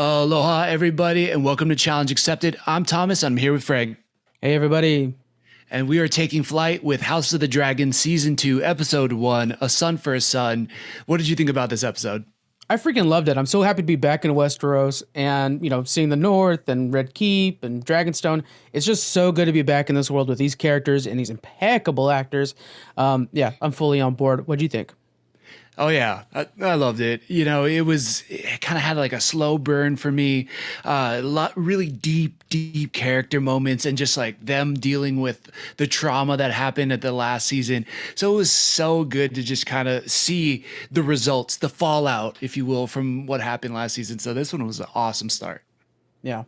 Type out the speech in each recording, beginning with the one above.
Aloha, everybody, and welcome to Challenge Accepted. I'm Thomas. I'm here with Frank. Hey, everybody. And we are taking flight with House of the Dragon Season 2, Episode 1, A Son for a Son. What did you think about this episode? I freaking loved it. I'm so happy to be back in Westeros and, seeing the North and Red Keep and Dragonstone. It's just so good to be back in this world with these characters and these impeccable actors. Yeah, I'm fully on board. What do you think? Oh, yeah. I loved it. It kind of had like a slow burn for me. A lot really deep character moments and just like them dealing with the trauma that happened at the last season. So it was so good to just kind of see the results, the fallout, if you will, from what happened last season. So this one was an awesome start. Yeah.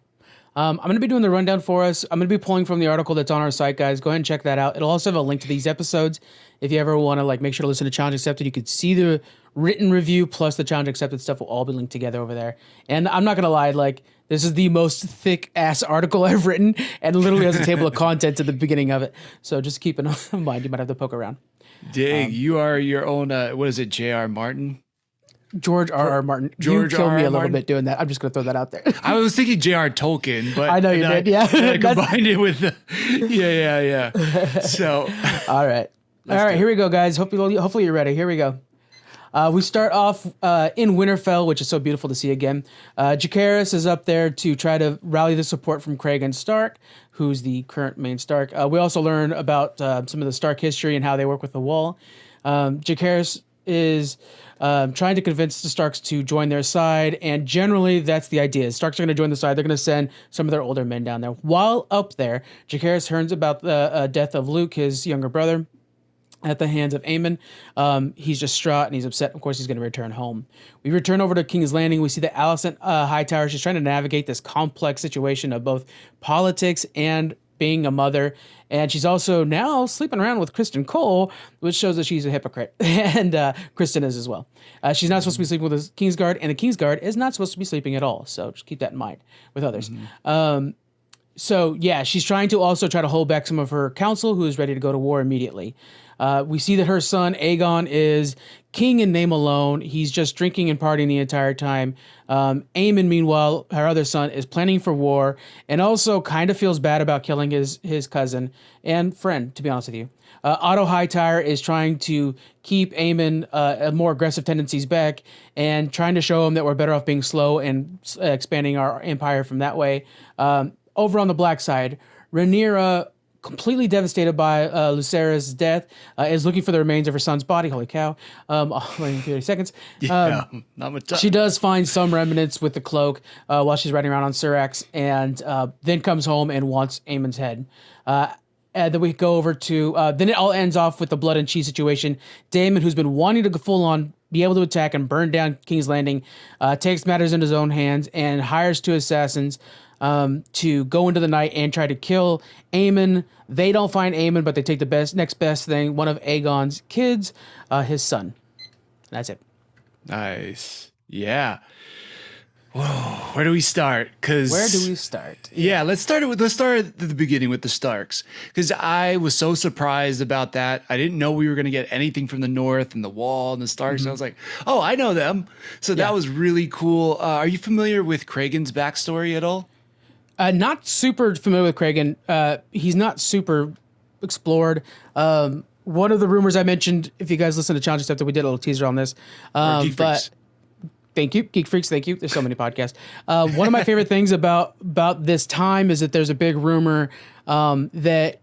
I'm going to be doing the rundown for us. I'm going to be pulling from the article that's on our site, guys. Go ahead and check that out. It'll also have a link to these episodes. If you ever want to make sure to listen to Challenge Accepted, you could see the written review plus the Challenge Accepted stuff will all be linked together over there. And I'm not going to lie, this is the most thick ass article I've written and literally has a table of contents at the beginning of it. So just keep in mind, you might have to poke around. Dang, you are your own, what is it, J.R. Martin? George R.R. Martin. You killed me a little bit doing that. I'm just going to throw that out there. I was thinking J.R. Tolkien, but I know you did. Yeah. I combined it with the, yeah. So, all right. Here we go, guys. Hopefully you're ready. Here we go. We start off in Winterfell, which is so beautiful to see again. Jacaerys is up there to try to rally the support from Cragen Stark, who's the current main Stark. We also learn about some of the Stark history and how they work with the Wall. Jacaerys is trying to convince the Starks to join their side, and generally that's the idea. Starks are going to join the side. They're going to send some of their older men down there. While up there, Jacaerys learns about the death of Luke, his younger brother, at the hands of Aemon. He's distraught and he's upset. Of course, he's going to return home. We return over to King's Landing. We see that Alicent Hightower, she's trying to navigate this complex situation of both politics and being a mother. And she's also now sleeping around with Kristen Cole, which shows that she's a hypocrite. And Kristen is as well. She's not supposed to be sleeping with the Kingsguard, and the Kingsguard is not supposed to be sleeping at all. So just keep that in mind with others. So yeah, she's trying to hold back some of her council, who is ready to go to war immediately. We see that her son, Aegon, is king in name alone. He's just drinking and partying the entire time. Aemon, meanwhile, her other son, is planning for war and also kind of feels bad about killing his cousin and friend, to be honest with you. Otto Hightower is trying to keep Aemon more aggressive tendencies back and trying to show him that we're better off being slow and expanding our empire from that way. Over on the black side, Rhaenyra, completely devastated by Lucerys' death, is looking for the remains of her son's body. Holy cow. Waiting 30 seconds. Yeah, not much time. She does find some remnants with the cloak while she's riding around on Syrax, and then comes home and wants Aemon's head. And then we go over to, then it all ends off with the blood and cheese situation. Daemon, who's been wanting to go full on, be able to attack and burn down King's Landing, takes matters into his own hands and hires two assassins to go into the night and try to kill Aemon. They don't find Aemon, but they take the next best thing, one of Aegon's kids, his son. That's it. Nice. Yeah. Whoa, where do we start? Yeah, let's start at the beginning with the Starks, because I was so surprised about that. I didn't know we were going to get anything from the North and the Wall and the Starks. And I was like, oh, I know them. So that was really cool. Are you familiar with Cragen's backstory at all? Not super familiar with Cragen. He's not super explored. One of the rumors I mentioned, if you guys listen to Challenge Accepted, we did a little teaser on this. But thank you, Geek Freaks. Thank you. There's so many podcasts. One of my favorite things about this time is that there's a big rumor that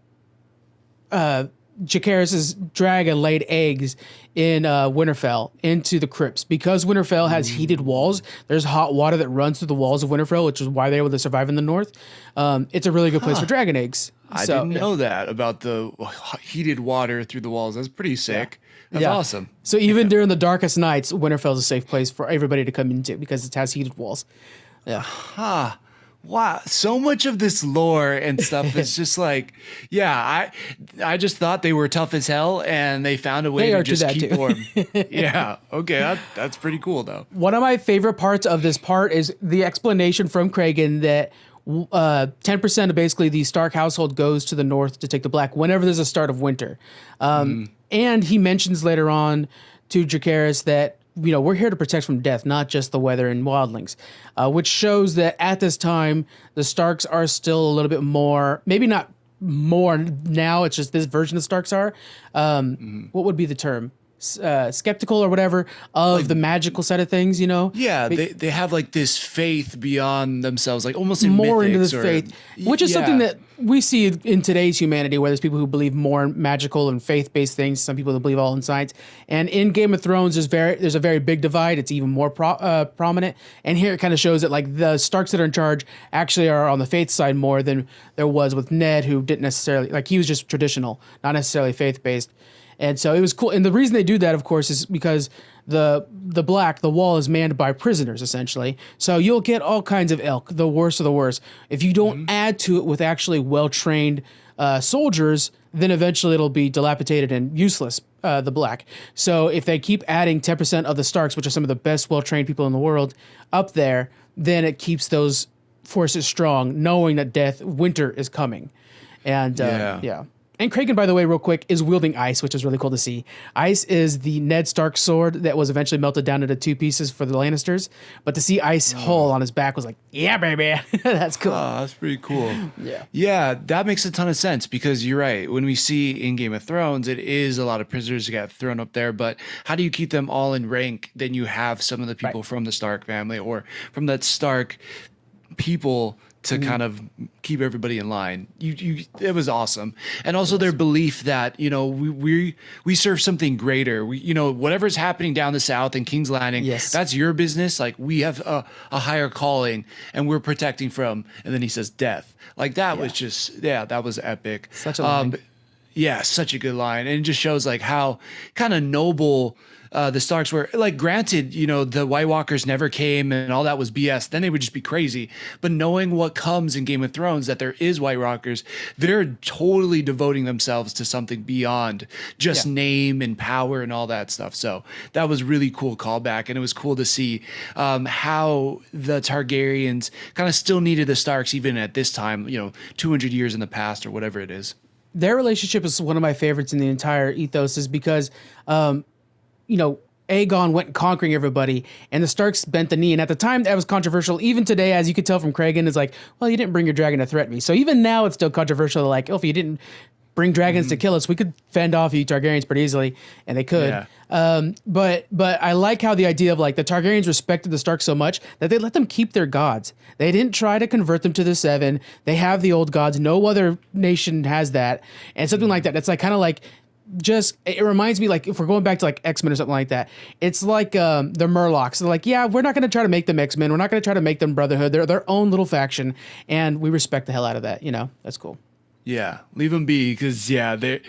Jacaerys' dragon laid eggs in Winterfell into the crypts. Because Winterfell has heated walls, there's hot water that runs through the walls of Winterfell, which is why they're able to survive in the North. It's a really good place for dragon eggs. I didn't know that about the heated water through the walls. That's pretty sick. That's awesome. So even during the darkest nights, Winterfell is a safe place for everybody to come into because it has heated walls. Yeah. Wow, so much of this lore and stuff is just like, I just thought they were tough as hell and they found a way to just keep warm. Yeah, okay, that's pretty cool though. One of my favorite parts of this part is the explanation from Cragen that 10% of basically the Stark household goes to the North to take the Black whenever there's a start of winter. And he mentions later on to Jacaerys that we're here to protect from death, not just the weather and wildlings, which shows that at this time, the Starks are still a little bit more, maybe not more now, it's just this version of Starks are. What would be the term? Skeptical or whatever of the magical side of things, Yeah, they have like this faith beyond themselves, like almost more into this faith, which is something that we see in today's humanity, where there's people who believe more in magical and faith-based things, some people that believe all in science. And in Game of Thrones, there's a very big divide. It's even more prominent. And here it kind of shows that like the Starks that are in charge actually are on the faith side more than there was with Ned, who didn't necessarily, like, he was just traditional, not necessarily faith-based. And so it was cool. And the reason they do that, of course, is because the wall is manned by prisoners, essentially. So you'll get all kinds of ilk, the worst of the worst. If you don't add to it with actually well-trained soldiers, then eventually it'll be dilapidated and useless, the black. So if they keep adding 10% of the Starks, which are some of the best well-trained people in the world, up there, then it keeps those forces strong, knowing that winter is coming. And yeah. And Kraken, by the way, real quick, is wielding ice, which is really cool to see. Ice is the Ned Stark sword that was eventually melted down into 2 pieces for the Lannisters. But to see Ice Hull on his back was like, yeah, baby. That's cool. Oh, that's pretty cool. Yeah. Yeah, that makes a ton of sense, because you're right. When we see in Game of Thrones, it is a lot of prisoners that got thrown up there. But how do you keep them all in rank? Then you have some of the people from the Stark family or from that Stark people to kind of keep everybody in line. It was awesome. And also their belief that, we serve something greater. Whatever's happening down the South in King's Landing, that's your business. Like, we have a higher calling, and we're protecting from, and then he says death. Like, that was just, that was epic. Such a line. Such a good line. And it just shows like how kind of noble the Starks were. Like, granted, the White Walkers never came and all that was BS. Then they would just be crazy. But knowing what comes in Game of Thrones, that there is White Walkers, they're totally devoting themselves to something beyond just name and power and all that stuff. So that was really cool callback. And it was cool to see how the Targaryens kind of still needed the Starks even at this time, 200 years in the past or whatever it is. Their relationship is one of my favorites in the entire ethos, is because Aegon went conquering everybody, and the Starks bent the knee. And at the time, that was controversial. Even today, as you could tell from Kragan, is like, well, you didn't bring your dragon to threaten me. So even now, it's still controversial. Like, if you didn't bring dragons to kill us, we could fend off you Targaryens pretty easily, and they could. Yeah. But I like how the idea of like the Targaryens respected the Starks so much that they let them keep their gods. They didn't try to convert them to the 7. They have the old gods. No other nation has that, and something like that. It's like kind of like. Just it reminds me, like, if we're going back to like X-Men or something like that, it's like the Murlocs. They're like, yeah, we're not going to try to make them X-Men. We're not going to try to make them Brotherhood. They're their own little faction, and we respect the hell out of that. That's cool. Yeah, leave them be, because they're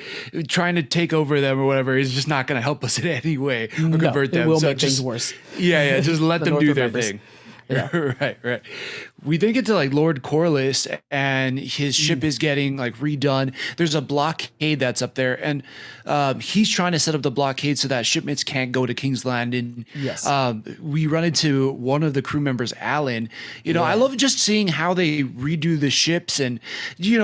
trying to take over them or whatever is just not going to help us in any way or convert them. It will make things worse. Yeah, just let them do their thing. Yeah. Right. We then get to like Lord Corlys, and his ship is getting like redone. There's a blockade that's up there, and he's trying to set up the blockade so that shipments can't go to King's Landing. Yes. We run into one of the crew members, Alan. I love just seeing how they redo the ships, and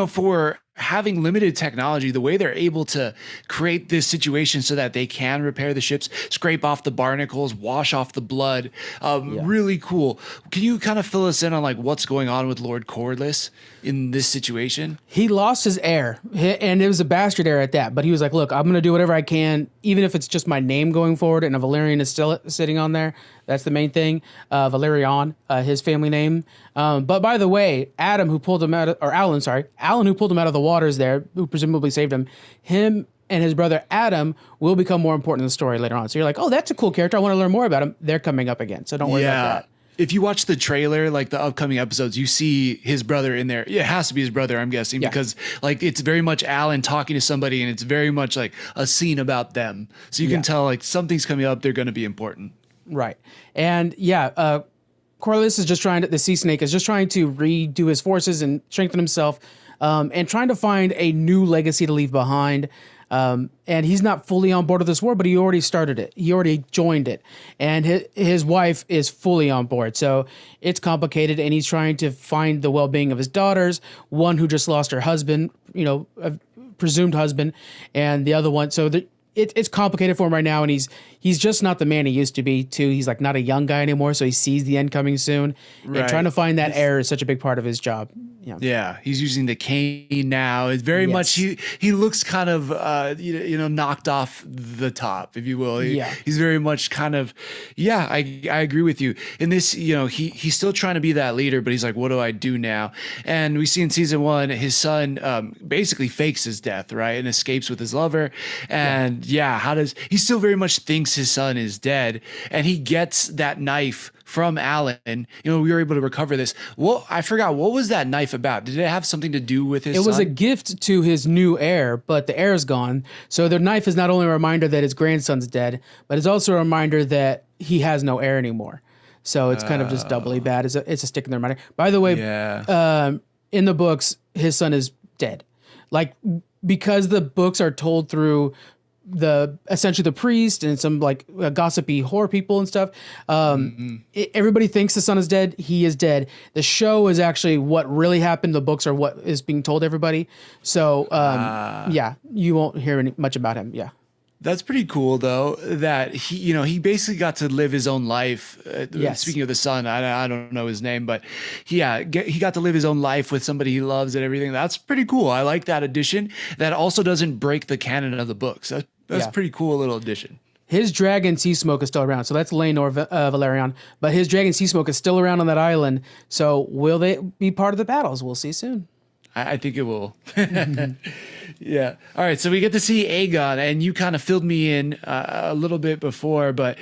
for having limited technology, the way they're able to create this situation so that they can repair the ships, scrape off the barnacles, wash off the blood. Really cool. Can you kind of fill us in on like what's going on with Lord Corlys in this situation? He lost his heir, and it was a bastard heir at that. But he was like, look, I'm going to do whatever I can, even if it's just my name going forward, and a Valyrian is still sitting on there. That's the main thing. Valerion, his family name. But by the way, Alan, who pulled him out of the waters there, who presumably saved him and his brother Adam will become more important in the story later on. So you're like, oh, that's a cool character. I want to learn more about him. They're coming up again. So don't worry about that. If you watch the trailer, like the upcoming episodes, you see his brother in there. It has to be his brother, I'm guessing, because like it's very much Alan talking to somebody, and it's very much like a scene about them. So you can tell like something's coming up. They're going to be important. Right. And Corlys is just the Sea Snake is just trying to redo his forces and strengthen himself, and trying to find a new legacy to leave behind. And he's not fully on board with this war, but he already started it. He already joined it. And his wife is fully on board. So it's complicated, and he's trying to find the well-being of his daughters, one who just lost her husband, a presumed husband, and the other one. So it's complicated for him right now, and he's just not the man he used to be too. He's like not a young guy anymore, so he sees the end coming soon. Right. And trying to find that heir is such a big part of his job. Yeah, he's using the cane now. It's very much he looks kind of knocked off the top, if you will. He's very much kind of I agree with you. In this, he's still trying to be that leader, but he's like, what do I do now? And we see in season 1 his son basically fakes his death, right, and escapes with his lover. And he still very much thinks his son is dead, and he gets that knife from Alan. We were able to recover this. Well, I forgot, what was that knife about? Did it have something to do with his son? It was a gift to his new heir, but the heir's gone. So the knife is not only a reminder that his grandson's dead, but it's also a reminder that he has no heir anymore. So it's kind of just doubly bad. It's a stick in the reminder. By the way, in the books, his son is dead. Like, because the books are told through essentially the priest and some like gossipy whore people and stuff. Everybody thinks the son is dead. He is dead. The show is actually what really happened. The books are what is being told everybody. So you won't hear much about him. Yeah. That's pretty cool, though, that he basically got to live his own life. Speaking of the son, I don't know his name, but he got to live his own life with somebody he loves and everything. That's pretty cool. I like that addition. That also doesn't break the canon of the books. That's pretty cool little addition. His dragon Sea Smoke is still around. So that's Laenor Velaryon. But his dragon Sea Smoke is still around on that island. So will they be part of the battles? We'll see soon. I think it will. Yeah. All right. So we get to see Aegon, and you kind of filled me in a little bit before, but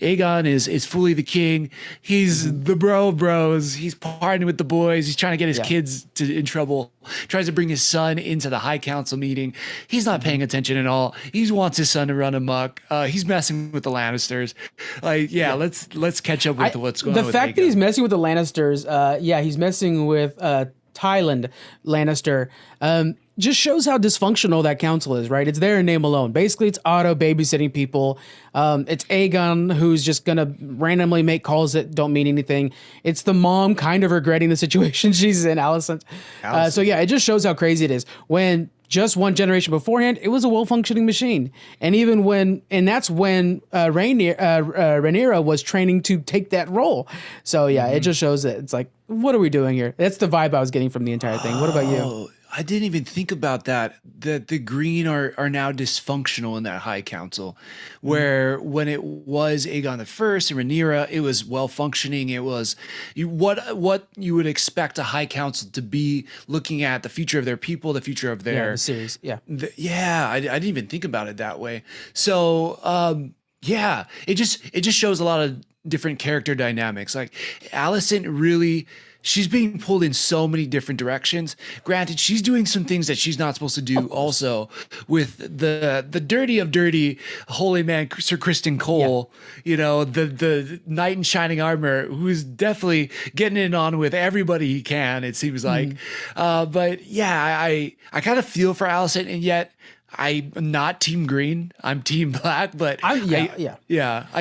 Aegon is fully the king. He's the bro of bros. He's partying with the boys. He's trying to get his kids in trouble. Tries to bring his son into the High Council meeting. He's not paying attention at all. He wants his son to run amok. He's messing with the Lannisters. Let's catch up with what's going on. The fact that he's messing with the Lannisters, he's messing with Tyland Lannister. Just shows how dysfunctional that council is, right? It's there in name alone. Basically, it's Otto babysitting people. It's Aegon who's just going to randomly make calls that don't mean anything. It's the mom kind of regretting the situation she's in, Alicent. It just shows how crazy it is. When just one generation beforehand, it was a well-functioning machine. And that's when Rhaenyra was training to take that role. So it just shows that it's like, what are we doing here? That's the vibe I was getting from the entire thing. What about you? I didn't even think about that the Green are now dysfunctional in that High Council, where when it was Aegon the First and Rhaenyra, it was well functioning. It was what you would expect a High Council to be, looking at the future of their people, the future of their the series. I didn't even think about it that way. So it just shows a lot of different character dynamics. Like Alicent really. She's being pulled in so many different directions. Granted, she's doing some things that she's not supposed to do also with the dirty of dirty holy man, Sir Criston Cole, the knight in shining armor, who's definitely getting it on with everybody he can, it seems like. I kind of feel for Alicent, and yet I'm not Team Green. I'm Team Black, but I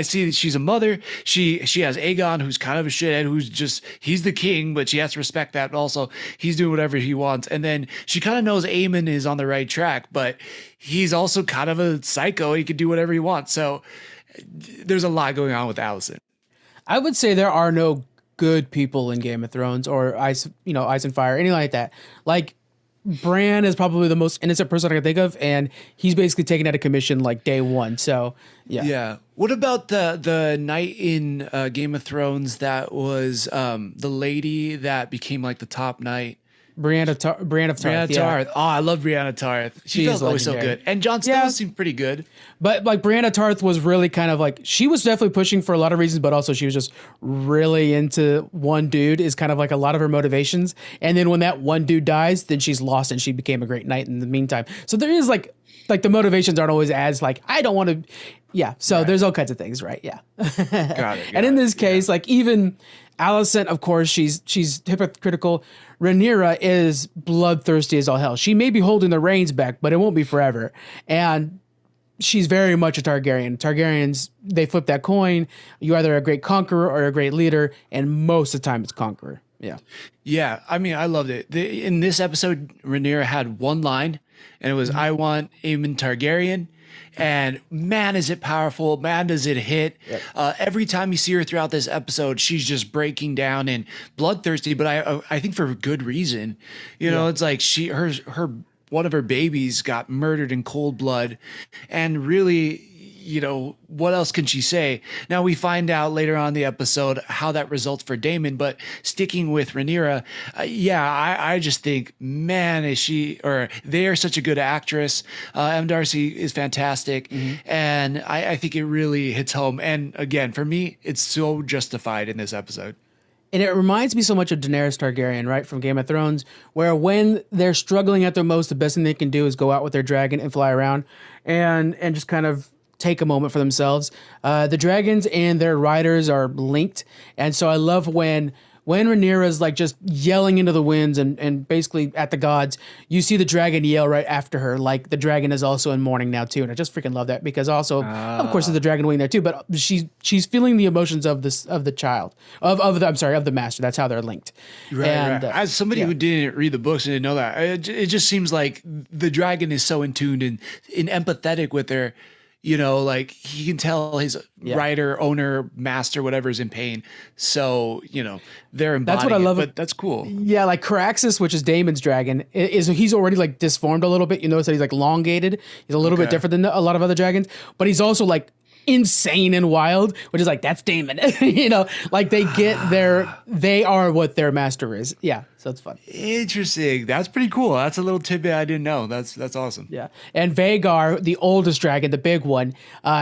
see that she's a mother. She has Aegon, who's kind of a shithead, he's the king, but she has to respect that. But also, he's doing whatever he wants. And then she kind of knows Aemon is on the right track, but he's also kind of a psycho. He could do whatever he wants. So there's a lot going on with Alicent. I would say there are no good people in Game of Thrones or Ice and Fire, anything like that. Like, Bran is probably the most innocent person I can think of, and he's basically taken out of commission like day one. So yeah. What about the knight in Game of Thrones that was the lady that became like the top knight? Brienne of Tarth. Oh, I love Brienne of Tarth. She felt always so good. And Jon Snow seemed pretty good. But like Brienne of Tarth was really kind of like, she was definitely pushing for a lot of reasons, but also she was just really into one dude is kind of like a lot of her motivations. And then when that one dude dies, then she's lost and she became a great knight in the meantime. So there is like the motivations aren't always as like, I don't want to. Yeah. So there's all kinds of things, right? Yeah. Got it. And in this case, like even Alicent, of course, she's hypocritical. Rhaenyra is bloodthirsty as all hell. She may be holding the reins back, but it won't be forever. And she's very much a Targaryen. Targaryens, they flip that coin. You're either a great conqueror or a great leader, and most of the time it's conqueror. Yeah. Yeah, I mean, I loved it. In this episode, Rhaenyra had one line, and it was, I want Aemon Targaryen. and man, is it powerful. Man, does it hit. Yep. Every time you see her throughout this episode, she's just breaking down and bloodthirsty, but I think for good reason. You know, it's like her one of her babies got murdered in cold blood, and really, you know, what else can she say? Now we find out later on in the episode how that results for Daemon, but sticking with Rhaenyra, I just think, man, they are such a good actress. M. Darcy is fantastic, and I think it really hits home. And again, for me, it's so justified in this episode. And it reminds me so much of Daenerys Targaryen, right, from Game of Thrones, where when they're struggling at their most, the best thing they can do is go out with their dragon and fly around and just kind of take a moment for themselves. The dragons and their riders are linked. And so I love when Rhaenyra's like just yelling into the winds and basically at the gods, you see the dragon yell right after her. Like the dragon is also in mourning now too. And I just freaking love that because also, of course, there's the dragon wing there too, but she's feeling the emotions of the child, of the master. That's how they're linked. Right. As somebody who didn't read the books and didn't know that, it just seems like the dragon is so in tuned and empathetic with her. You know, like he can tell his rider, owner, master, whatever is in pain. So, you know, they're embodying that's what I love. But that's cool. Yeah, like Caraxes, which is Daemon's dragon, he's already like disformed a little bit. You notice that he's like elongated. He's a little bit different than a lot of other dragons, but he's also like insane and wild, which is like, that's Daemon. You know, like they are what their master is. Yeah. So it's fun. Interesting. That's pretty cool. That's a little tidbit I didn't know. That's awesome. Yeah. And Vhagar, the oldest dragon, the big one,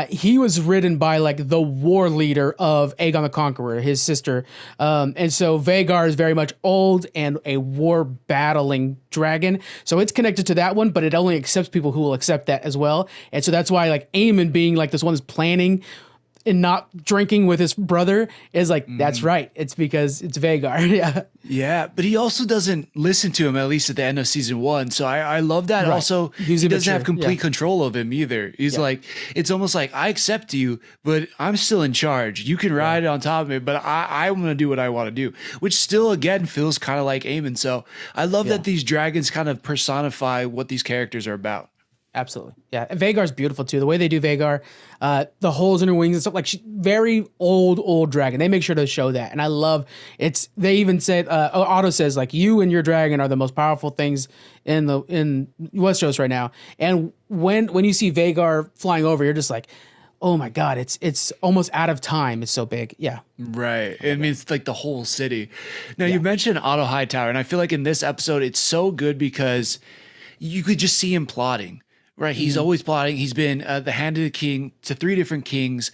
he was ridden by like the war leader of Aegon the Conqueror, his sister. And so Vhagar is very much old and a war battling dragon. So it's connected to that one, but it only accepts people who will accept that as well. And so that's why like Aemon being like this one is planning and not drinking with his brother is like, that's right. It's because it's Vhagar. Yeah. Yeah. But he also doesn't listen to him, at least at the end of season 1. So I love that. Right. Also, he doesn't have complete control of him either. He's like, it's almost like, I accept you, but I'm still in charge. You can ride on top of me, but I'm going to do what I want to do, which still, again, feels kind of like Aemon. So I love that these dragons kind of personify what these characters are about. Absolutely. Yeah. And Vhagar's beautiful too. The way they do Vhagar, the holes in her wings and stuff, like very old dragon. They make sure to show that. And I love they even said, Otto says like, you and your dragon are the most powerful things in Westeros right now. And when you see Vhagar flying over, you're just like, oh my God, it's almost out of time. It's so big. Yeah. Right. I mean, it's like the whole city. Now you mentioned Otto Hightower, and I feel like in this episode, it's so good because you could just see him plotting. Right, he's always plotting. He's been the hand of the king to 3 different kings.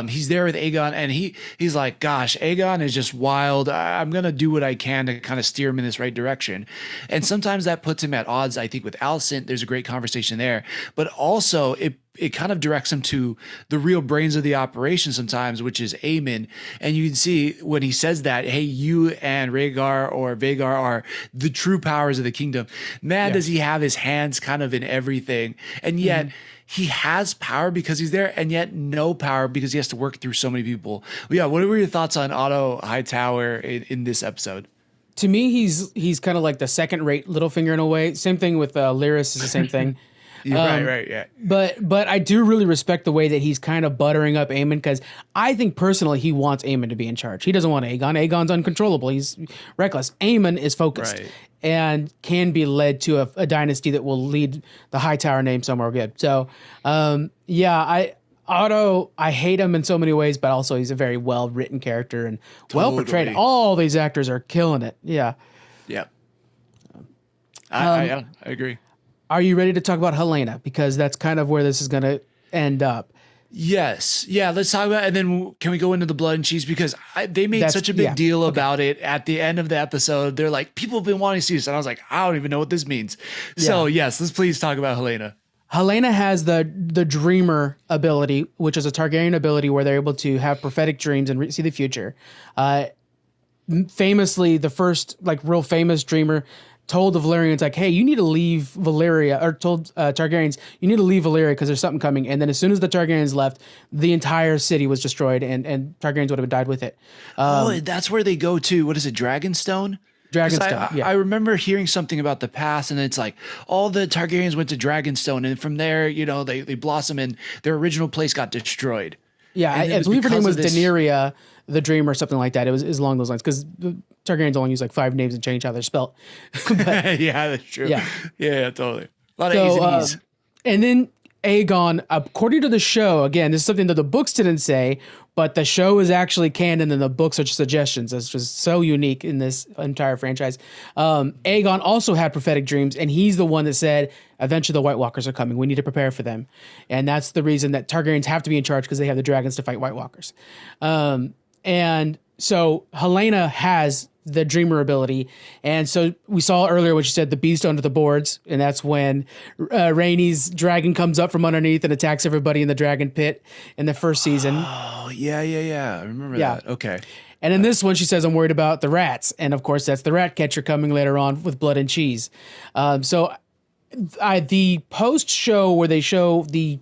He's there with Aegon, and he's like, gosh, Aegon is just wild. I'm going to do what I can to kind of steer him in this right direction. And sometimes that puts him at odds, I think, with Alicent. There's a great conversation there. But also, it kind of directs him to the real brains of the operation sometimes, which is Aemon. And you can see when he says that, hey, you and Rhaegar or Vhagar are the true powers of the kingdom. Man, does he have his hands kind of in everything. And yet he has power because he's there, and yet no power because he has to work through so many people. But yeah, what were your thoughts on Otto Hightower in this episode? To me, he's kind of like the second-rate Littlefinger in a way. Same thing with Lyris is the same thing. Right, yeah. But I do really respect the way that he's kind of buttering up Aemon, because I think personally he wants Aemon to be in charge. He doesn't want Aegon. Aegon's uncontrollable. He's reckless. Aemon is focused and can be led to a dynasty that will lead the Hightower name somewhere good. So, Otto, I hate him in so many ways, but also he's a very well-written character and well portrayed. All these actors are killing it. Yeah. Yeah. I agree. Are you ready to talk about Helena? Because that's kind of where this is going to end up. Yes. Yeah, let's talk about it. And then can we go into the blood and cheese? Because they made such a big deal about it at the end of the episode. They're like, people have been wanting to see this. And I was like, I don't even know what this means. So yes, let's please talk about Helena. Helena has the dreamer ability, which is a Targaryen ability where they're able to have prophetic dreams and see the future. Famously, the first like real famous dreamer told the Valyrians like, hey, you need to leave Valyria, or told Targaryens, you need to leave Valyria because there's something coming. And then as soon as the Targaryens left, the entire city was destroyed and Targaryens would have died with it. That's where they go to, what is it, Dragonstone? Dragonstone. I remember hearing something about the past, and it's like all the Targaryens went to Dragonstone, and from there, they blossom, and their original place got destroyed. Yeah, And I it was believe her name because was of this- Daenerys the Dream or something like that. It was along those lines because the Targaryens only use like 5 names and change how they're spelled. Yeah, that's true. Yeah. Yeah, totally. A lot of A's and E's. And then Aegon, according to the show, again, this is something that the books didn't say, but the show is actually canon and the books are just suggestions. It's just so unique in this entire franchise. Aegon also had prophetic dreams, and he's the one that said, eventually the White Walkers are coming. We need to prepare for them. And that's the reason that Targaryens have to be in charge, because they have the dragons to fight White Walkers. And so Helena has the dreamer ability. And so we saw earlier what she said, the beast under the boards. And that's when Rhaenys dragon comes up from underneath and attacks everybody in the dragon pit in the first season. Oh, yeah. I remember that. Okay. And in this one, she says, I'm worried about the rats. And of course, that's the rat catcher coming later on with blood and cheese. The post show where they show the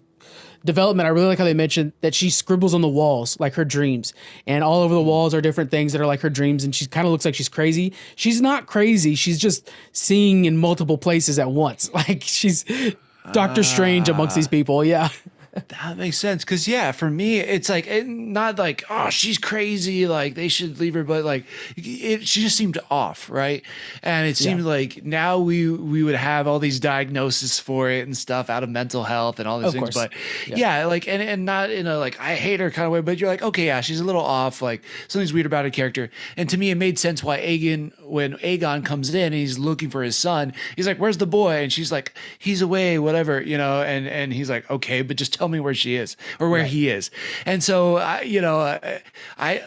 development, I really like how they mentioned that she scribbles on the walls like her dreams, and all over the walls are different things that are like her dreams, and she kind of looks like she's crazy. She's not crazy. She's just seeing in multiple places at once. Like she's Doctor Strange amongst these people. Yeah. That makes sense. Cause for me, it's like, not like, oh, she's crazy, like they should leave her, but like she just seemed off. Right. And it seemed like now we would have all these diagnoses for it and stuff out of mental health and all these things. Course. But like, and not in a, like, I hate her kind of way, but you're like, okay, yeah, she's a little off. Like something's weird about her character. And to me, it made sense why when Aegon comes in and he's looking for his son, he's like, where's the boy? And she's like, he's away, whatever, and he's like, okay, but just tell me where she is or where he is. And so,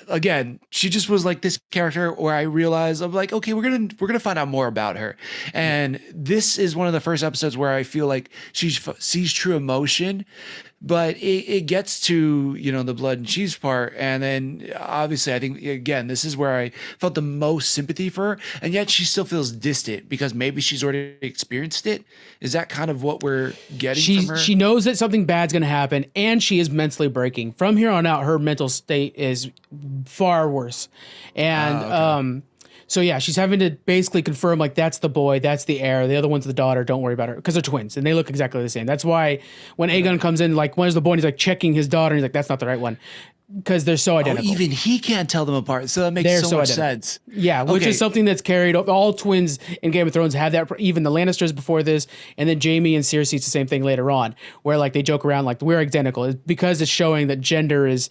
again, she just was like this character where I realized I'm like, okay, we're going to find out more about her. And this is one of the first episodes where I feel like she sees true emotion, but it gets to, the blood and cheese part. And then obviously I think, again, this is where I felt the most sympathy for her. And yet she still feels distant because maybe she's already experienced it. Is that kind of what we're getting from her? She knows that something bad's going to happen, and she is mentally breaking. From here on out, her mental state is far worse. And, so yeah, she's having to basically confirm, like, that's the boy, that's the heir, the other one's the daughter, don't worry about her, because they're twins, and they look exactly the same. That's why when Aegon comes in, like, where's the boy, and he's like checking his daughter, and he's like, that's not the right one, because they're so identical. Even he can't tell them apart, so that makes so much sense. Yeah, which is something that's carried, all twins in Game of Thrones have that, even the Lannisters before this, and then Jaime and Cersei, it's the same thing later on, where, like, they joke around, like, we're identical, it's because it's showing that gender is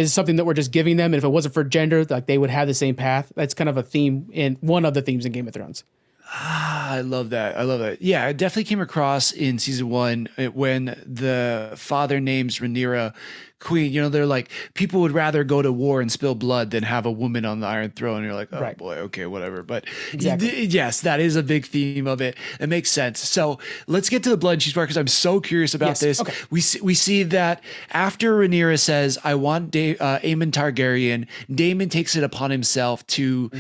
something that we're just giving them. And if it wasn't for gender, like they would have the same path. That's kind of a theme in one of the themes in Game of Thrones. I love that. Yeah, it definitely came across in season 1 when the father names Rhaenyra queen. They're like, people would rather go to war and spill blood than have a woman on the Iron Throne. And you're like, oh boy, okay, whatever. But yes, that is a big theme of it. It makes sense. So let's get to the blood and cheese part, because I'm so curious about this. Okay. We see that after Rhaenyra says, I want Aemon Targaryen, Daemon takes it upon himself to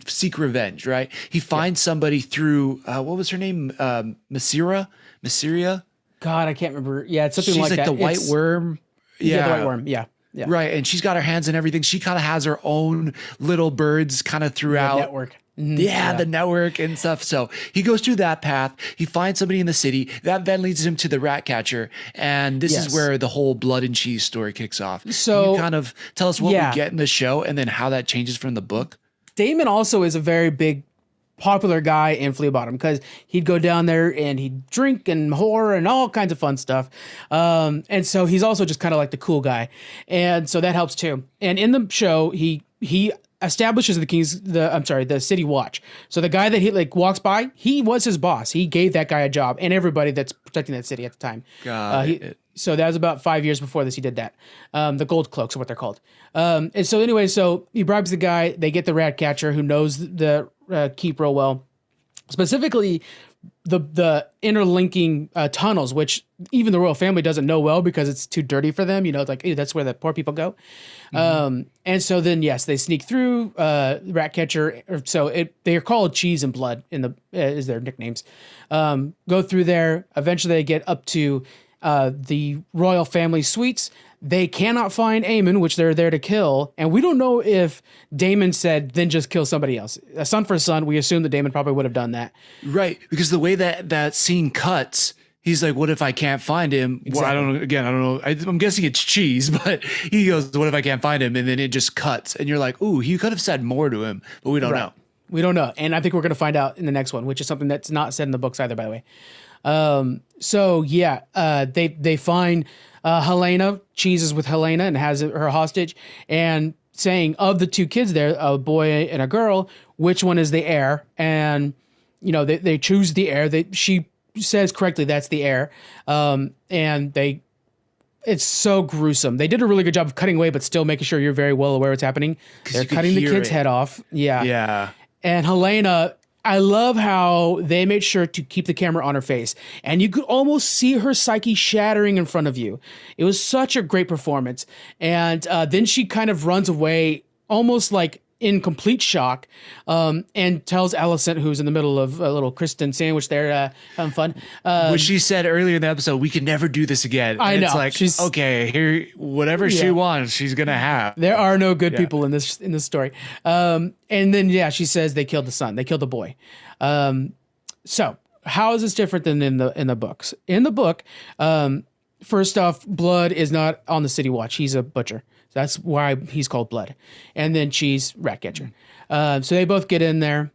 seek revenge, right? He finds somebody through, what was her name? Mysaria? God, I can't remember. Yeah, it's something She's like that. The White Worm. Yeah, the White Worm. Yeah. Right. And she's got her hands in everything. She kind of has her own little birds kind of throughout. The network. Mm-hmm. Yeah, the network and stuff. So he goes through that path. He finds somebody in the city. That then leads him to the rat catcher. And this is where the whole blood and cheese story kicks off. So can you kind of tell us what we get in the show and then how that changes from the book? Daemon also is a very big popular guy in Flea Bottom, because he'd go down there and he'd drink and whore and all kinds of fun stuff. And so he's also just kind of like the cool guy. And so that helps too. And in the show, he establishes the city watch. So the guy that he like walks by, he was his boss. He gave that guy a job, and everybody that's protecting that city at the time. So that was about 5 years before this. He did that. The gold cloaks are what they're called. And so anyway, so he bribes the guy. They get the rat catcher who knows the keep real well. Specifically, the interlinking tunnels, which even the royal family doesn't know well because it's too dirty for them. It's like, ew, that's where the poor people go. And so then, yes, they sneak through Ratcatcher. They're called Cheese and Blood is their nicknames. Go through there. Eventually they get up to the royal family suites. They cannot find Aemon, which they're there to kill. And we don't know if Daemon said, then just kill somebody else. A son for a son, we assume that Daemon probably would have done that. Right. Because the way that scene cuts, he's like, what if I can't find him? Exactly. Well, I don't know. Again, I don't know. I'm guessing it's cheese, but he goes, what if I can't find him? And then it just cuts. And you're like, ooh, he could have said more to him, but we don't know. We don't know. And I think we're going to find out in the next one, which is something that's not said in the books either, by the way. They find Helena, cheeses with Helena and has her hostage, and saying of the two kids there, a boy and a girl, which one is the heir? And, they choose the heir. She says correctly that's the heir. It's so gruesome. They did a really good job of cutting away, but still making sure you're very well aware what's happening. They're cutting the kid's head off. Yeah. Yeah. And Helena, I love how they made sure to keep the camera on her face, and you could almost see her psyche shattering in front of you. It was such a great performance. And then she kind of runs away almost like in complete shock, and tells Alicent, who's in the middle of a little Kristen sandwich there, having fun. Which she said earlier in the episode, we can never do this again. I know. It's like, she's okay, here, whatever she wants, she's going to have. There are no good people in this story. And then, she says they killed the son. They killed the boy. So how is this different than in the books? In the book, first off, Blood is not on the city watch. He's a butcher. That's why he's called Blood. And then Cheese, Ratcatcher. So they both get in there.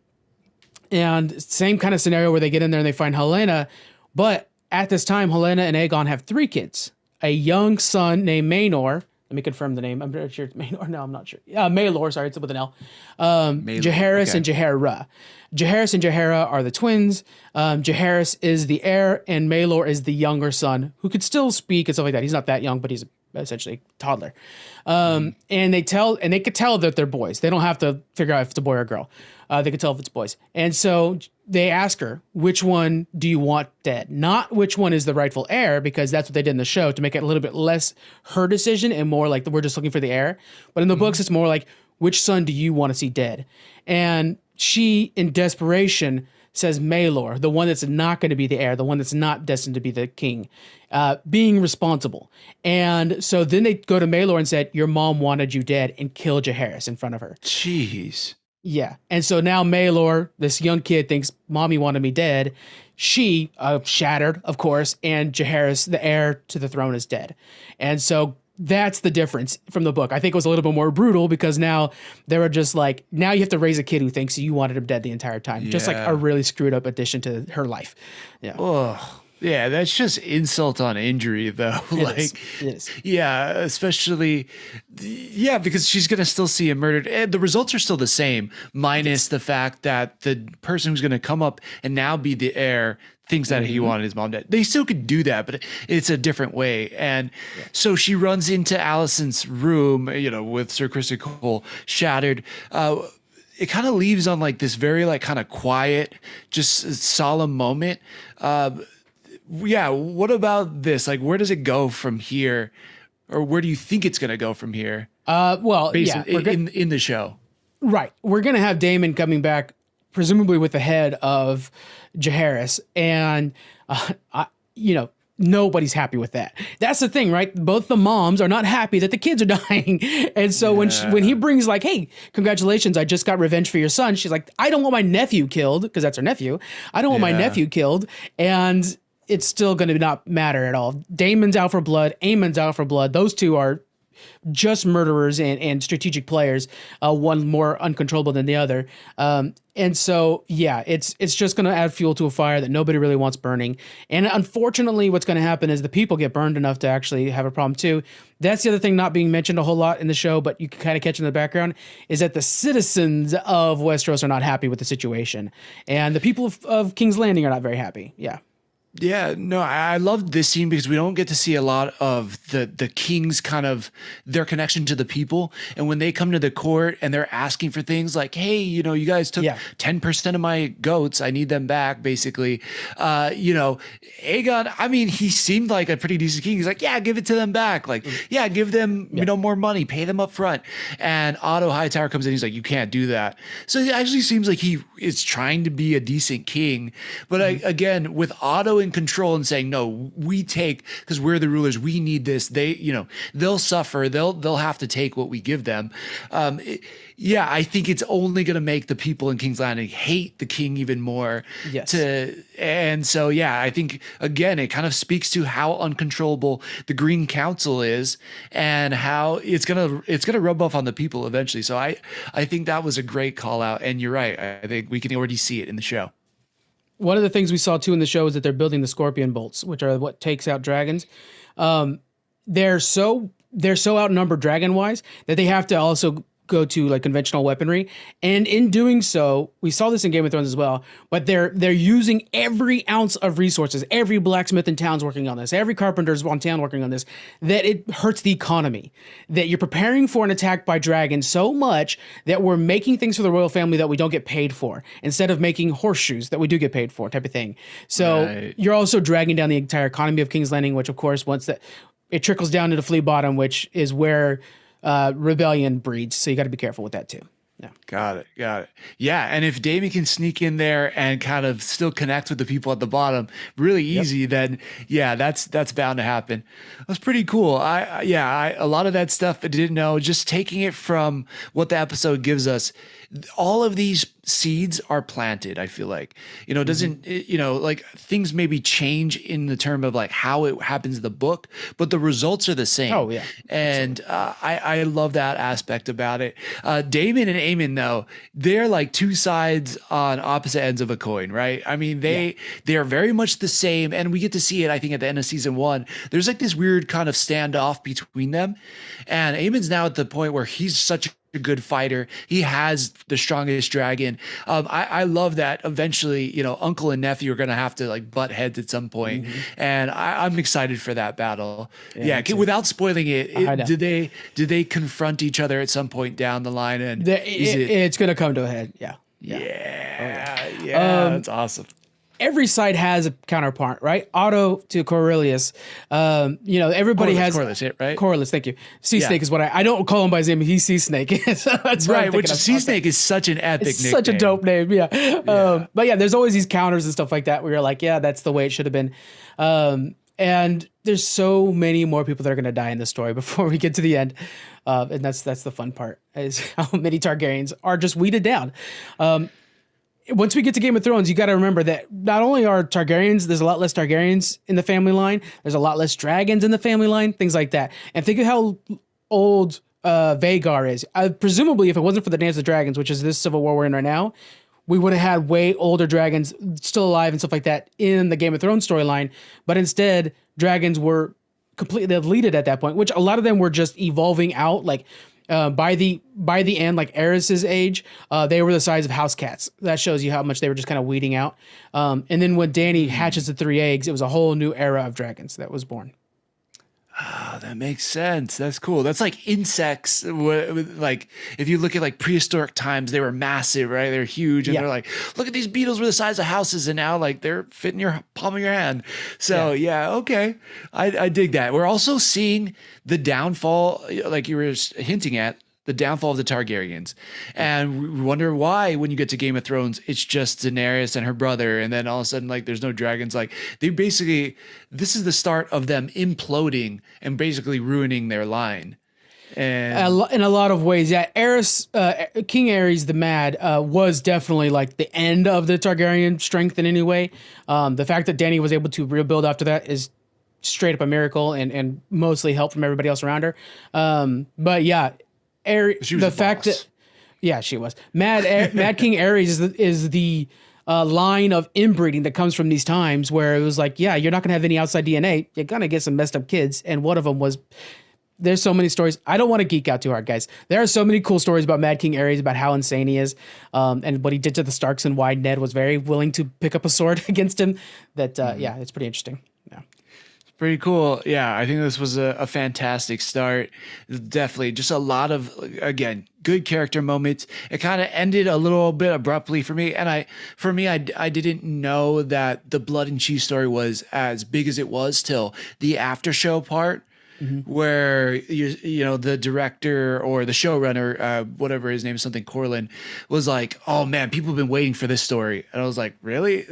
And same kind of scenario where they get in there and they find Helena. But at this time, Helena and Aegon have 3 kids. A young son named Maenor. Let me confirm the name. I'm pretty sure it's Maenor. No, I'm not sure. Maelor, sorry, it's with an L. Jaehaerys and Jaehaera. Jaehaerys and Jaehaera are the twins. Jaehaerys is the heir, and Maelor is the younger son who could still speak and stuff like that. He's not that young, but he's essentially a toddler. And they could tell that they're boys. They don't have to figure out if it's a boy or a girl. They could tell if it's boys. And so they ask her, which one do you want dead? Not which one is the rightful heir, because that's what they did in the show to make it a little bit less her decision and more like we're just looking for the heir. But in the books, it's more like, which son do you want to see dead? And she, in desperation, says Maelor, the one that's not going to be the heir, the one that's not destined to be the king, being responsible. And so then they go to Maelor and said, your mom wanted you dead, and kill Jaehaerys in front of her. Jeez. Yeah. And so now Maelor, this young kid, thinks mommy wanted me dead. She, shattered, of course, and Jaehaerys, the heir to the throne, is dead. And so that's the difference from the book. I think it was a little bit more brutal because now they were just like, now you have to raise a kid who thinks you wanted him dead the entire time. Yeah. Just like a really screwed up addition to her life. Yeah. Oh, yeah. That's just insult on injury, though. It is. Yeah, especially, because she's going to still see him murdered. And the results are still the same, minus the fact that the person who's going to come up and now be the heir thinks that he wanted his mom dead. They still could do that, but it's a different way. And so she runs into Alicent's room, with Sir Criston Cole shattered. It kind of leaves on like this very like kind of quiet, just solemn moment. What about this? Like, where does it go from here? Or where do you think it's going to go from here? In the show. Right. We're going to have Daemon coming back, presumably with the head of Jaehaerys, and nobody's happy with that. That's the thing, right? Both the moms are not happy that the kids are dying, and so when he brings like, "Hey, congratulations, I just got revenge for your son," she's like, "I don't want my nephew killed," because that's her nephew. I don't want my nephew killed, and it's still going to not matter at all. Daemon's out for blood. Aemon's out for blood. Those two are just murderers and strategic players, one more uncontrollable than the other. And so, it's just going to add fuel to a fire that nobody really wants burning. And unfortunately, what's going to happen is the people get burned enough to actually have a problem too. That's the other thing not being mentioned a whole lot in the show, but you can kind of catch in the background, is that the citizens of Westeros are not happy with the situation. And the people of King's Landing are not very happy. Yeah. Yeah, no, I loved this scene because we don't get to see a lot of the king's kind of their connection to the people. And when they come to the court and they're asking for things like, hey, you guys took 10% of my goats. I need them back, basically. Aegon, I mean, he seemed like a pretty decent king. He's like, yeah, give it to them back. Like, give them, more money, pay them up front. And Otto Hightower comes in. He's like, you can't do that. So it actually seems like he is trying to be a decent king. But again, with Otto in control and saying, no, we take, because we're the rulers, we need this. They'll suffer. They'll have to take what we give them. Yeah, I think it's only going to make the people in King's Landing hate the king even more. Yes. And so, yeah, I think, again, it kind of speaks to how uncontrollable the Green Council is and how it's gonna rub off on the people eventually. So I think that was a great call out. And you're right. I think we can already see it in the show. One of the things we saw too in the show is that they're building the scorpion bolts, which are what takes out dragons. They're so outnumbered dragon wise that they have to also go to like conventional weaponry, and in doing so, we saw this in Game of Thrones as well. But they're using every ounce of resources. Every blacksmith in town's working on this. Every carpenter's on town working on this. That it hurts the economy. That you're preparing for an attack by dragons so much that we're making things for the royal family that we don't get paid for, instead of making horseshoes that we do get paid for, type of thing. So You're also dragging down the entire economy of King's Landing, which of course once that it trickles down into Flea Bottom, which is where rebellion breeds, so you got to be careful with that too. Yeah. Got it. Yeah, and if Damien can sneak in there and kind of still connect with the people at the bottom really easy, then yeah, that's bound to happen. That's pretty cool. A lot of that stuff I didn't know. Just taking it from what the episode gives us, all of these seeds are planted. I feel like, like things maybe change in the term of like how it happens in the book, but the results are the same. Oh yeah, and I love that aspect about it. Damon and Aemon, though, they're like two sides on opposite ends of a coin, right? I mean, they are very much the same, and we get to see it, I think, at the end of season 1. There's like this weird kind of standoff between them, and Aemon's now at the point where he's such a good fighter. He has the strongest dragon. I love that eventually, uncle and nephew are going to have to like butt heads at some point. And I'm excited for that battle. Yeah. Without spoiling it, did they confront each other at some point down the line? And it's going to come to a head. Yeah. That's awesome. Every side has a counterpart, right? Otto to Coriolis. Everybody has Coriolis, right? Coriolis, thank you. Sea Snake is what I don't call him by his name. He's Sea Snake. So that's right. Which Sea Snake is such an epic nickname. Such a dope name. Yeah. But yeah, there's always these counters and stuff like that where you're like, yeah, that's the way it should have been. And there's so many more people that are going to die in the story before we get to the end. And that's the fun part, is how many Targaryens are just weeded down. Once we get to Game of Thrones, you got to remember that not only are Targaryens, there's a lot less Targaryens in the family line. There's a lot less dragons in the family line, things like that. And think of how old Vhagar is. Presumably, if it wasn't for the Dance of Dragons, which is this civil war we're in right now, we would have had way older dragons still alive and stuff like that in the Game of Thrones storyline. But instead, dragons were completely deleted at that point, which a lot of them were just evolving out, like by the end, like Aerys's age, they were the size of house cats. That shows you how much they were just kind of weeding out. And then when Dany hatches the 3 eggs, it was a whole new era of dragons that was born. Oh, that makes sense. That's cool. That's like insects. Like if you look at like prehistoric times, they were massive, right? They're huge, and they're like, look at these beetles were the size of houses, and now like they're fitting your palm of your hand. So okay, I dig that. We're also seeing the downfall, like you were hinting at, the downfall of the Targaryens. And we wonder why, when you get to Game of Thrones, it's just Daenerys and her brother, and then all of a sudden, like, there's no dragons. Like, this is the start of them imploding and basically ruining their line. And in a lot of ways, King Aerys the Mad was definitely like the end of the Targaryen strength in any way. The fact that Dany was able to rebuild after that is straight up a miracle, and mostly help from everybody else around her. But yeah, the fact that she was Mad King Aerys is the line of inbreeding that comes from these times where it was like, you're not gonna have any outside DNA, you're gonna get some messed up kids. And one of them was, there's so many stories. I don't want to geek out too hard, guys. There are so many cool stories about Mad King Aerys, about how insane he is, and what he did to the Starks, and why Ned was very willing to pick up a sword against him. That it's pretty interesting. Yeah. Pretty cool. Yeah, I think this was a fantastic start. Definitely just a lot of, again, good character moments. It kind of ended a little bit abruptly for me. And I didn't know that the Blood and Cheese story was as big as it was till the after show part. where the director or the showrunner, whatever his name is, something Corlin, was like, "Oh man, people have been waiting for this story," and I was like, "Really?"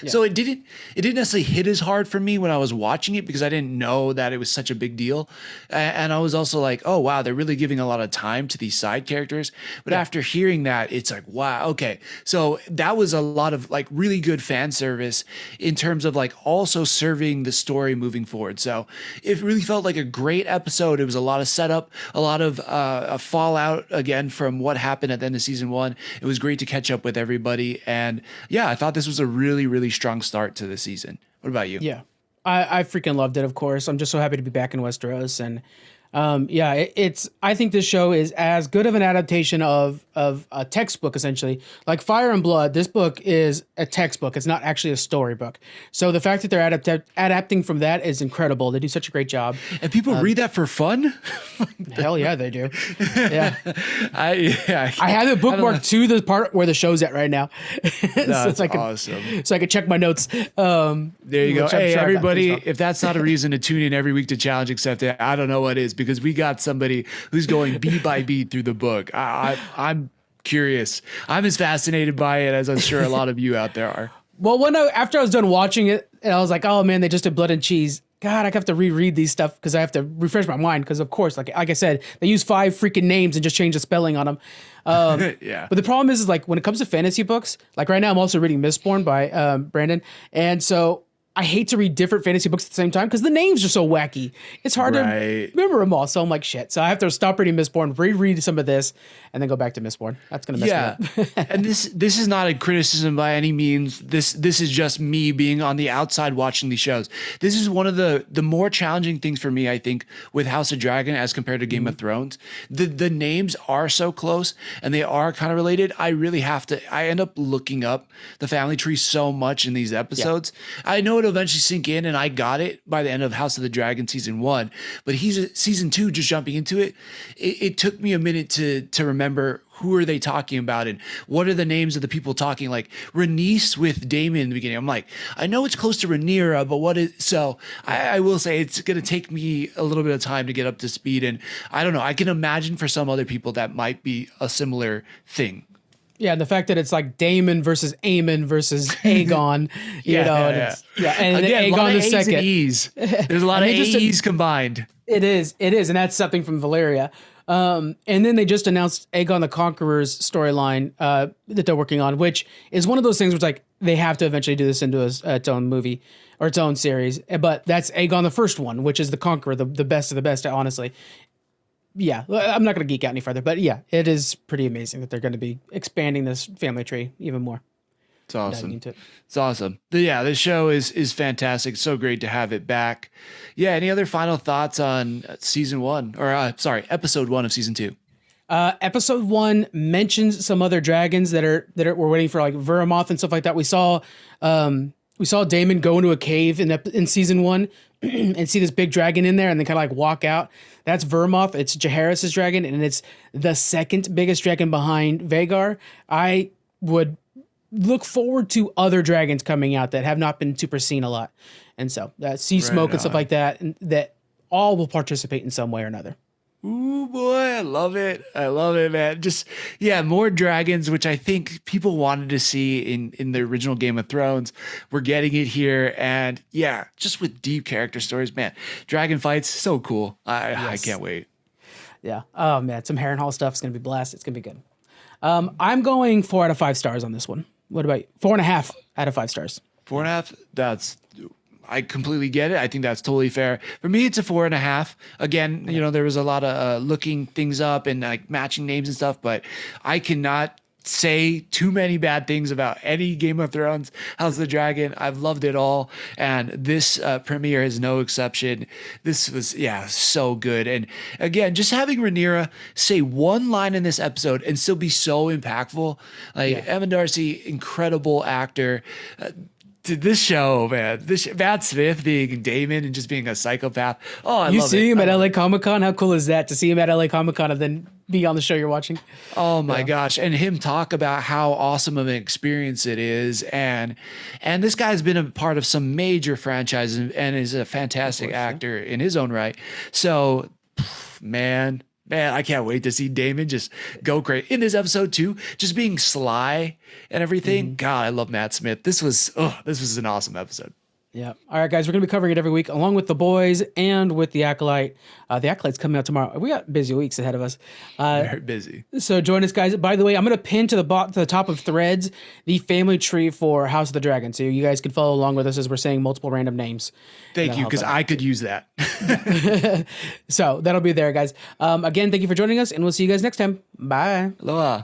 So it didn't necessarily hit as hard for me when I was watching it because I didn't know that it was such a big deal, and I was also like, "Oh wow, they're really giving a lot of time to these side characters." But after hearing that, it's like, wow, okay, so that was a lot of like really good fan service in terms of like also serving the story moving forward. So it really felt like a great episode. It was a lot of setup, a lot of a fallout again from what happened at the end of season 1. It was great to catch up with everybody, and yeah, I thought this was a really, really strong start to the season. What about you? Yeah, I freaking loved it. Of course, I'm just so happy to be back in Westeros, and it's. I think this show is as good of an adaptation of a textbook, essentially. Like Fire and Blood, this book is a textbook. It's not actually a storybook. So the fact that they're adapting from that is incredible. They do such a great job. And people read that for fun? Hell yeah, they do. Yeah, I have it bookmarked to the part where the show's at right now. That's awesome. So I can check my notes. There you go. Hey, everybody, if that's not a reason to tune in every week to Challenge Accepted, I don't know what is, because we got somebody who's going beat by beat through the book. I'm curious. I'm as fascinated by it as I'm sure a lot of you out there are. Well, after I was done watching it, and I was like, oh man, they just did Blood and Cheese. God, I have to reread these stuff because I have to refresh my mind. Because of course, like I said, they use 5 freaking names and just change the spelling on them. Yeah. But the problem is like when it comes to fantasy books, like right now I'm also reading Mistborn by Brandon, and so I hate to read different fantasy books at the same time because the names are so wacky. It's hard to remember them all. So I'm like, shit. So I have to stop reading Mistborn, reread some of this, and then go back to Mistborn. That's gonna mess me up. And this is not a criticism by any means. This is just me being on the outside watching these shows. This is one of the more challenging things for me, I think, with House of Dragon as compared to Game of Thrones. The names are so close and they are kind of related. I really have to. I end up looking up the family tree so much in these episodes. Yeah. I know it'll eventually sink in, and I got it by the end of House of the Dragon season 1. But season 2, just jumping into it, it took me a minute to remember who are they talking about and what are the names of the people talking. Like Rhaenys with Daemon in the beginning, I'm like, I know it's close to Rhaenyra, but what is... So I will say it's going to take me a little bit of time to get up to speed, and I don't know, I can imagine for some other people that might be a similar thing. Yeah, the fact that it's like Daemon versus Aemon versus Aegon, and again, Aegon the second. E's. There's a lot of A's combined. It is, and that's something from Valyria. And then they just announced Aegon the Conqueror's storyline that they're working on, which is one of those things where it's like they have to eventually do this into its own movie or its own series. But that's Aegon the first one, which is the Conqueror, the best of the best, honestly. Yeah, I'm not going to geek out any further, but yeah, it is pretty amazing that they're going to be expanding this family tree even more. It's awesome. It's awesome. But yeah, this show is fantastic. So great to have it back. Yeah. Any other final thoughts on season 1 or episode 1 of season 2? Episode 1 mentions some other dragons that we're waiting for, like Vermoth and stuff like that. We saw Daemon go into a cave in season 1 and see this big dragon in there and then kind of like walk out. That's Vermoth. It's Jaehaerys' dragon, and it's the second biggest dragon behind Vhagar. I would look forward to other dragons coming out that have not been super seen a lot. And so sea smoke and stuff like that, and that all will participate in some way or another. Ooh, boy, I love it. I love it, man. Just, more dragons, which I think people wanted to see in the original Game of Thrones. We're getting it here. And just with deep character stories, man. Dragon fights, so cool. I can't wait. Yeah. Oh, man. Some Harrenhal stuff is going to be blast. It's going to be good. I'm going 4 out of 5 stars on this one. What about you? 4.5 out of 5 stars. 4.5? I completely get it. I think that's totally fair. For me, it's a 4.5. Again, there was a lot of looking things up and like matching names and stuff, but I cannot say too many bad things about any Game of Thrones, House of the Dragon. I've loved it all, and this premiere is no exception. This was so good. And again, just having Rhaenyra say one line in this episode and still be so impactful. Evan Darcy, incredible actor. This show, man, Matt Smith being Daemon and just being a psychopath. Oh, I love it. You see him at LA Comic-Con? How cool is that to see him at LA Comic-Con and then be on the show you're watching. Oh my gosh. And him talk about how awesome of an experience it is. And this guy's been a part of some major franchises and is a fantastic actor in his own right. So man, I can't wait to see Damon just go crazy in this episode too, just being sly and everything. God, I love Matt Smith. This was an awesome episode. Yeah. All right, guys, we're going to be covering it every week along with The Boys and with The Acolyte. The Acolyte's coming out tomorrow. We got busy weeks ahead of us. Very busy. So join us, guys. By the way, I'm going to pin to the top of Threads the family tree for House of the Dragon, so you guys can follow along with us as we're saying multiple random names. Thank you, because I could use that. So that'll be there, guys. Again, thank you for joining us, and we'll see you guys next time. Bye. Aloha.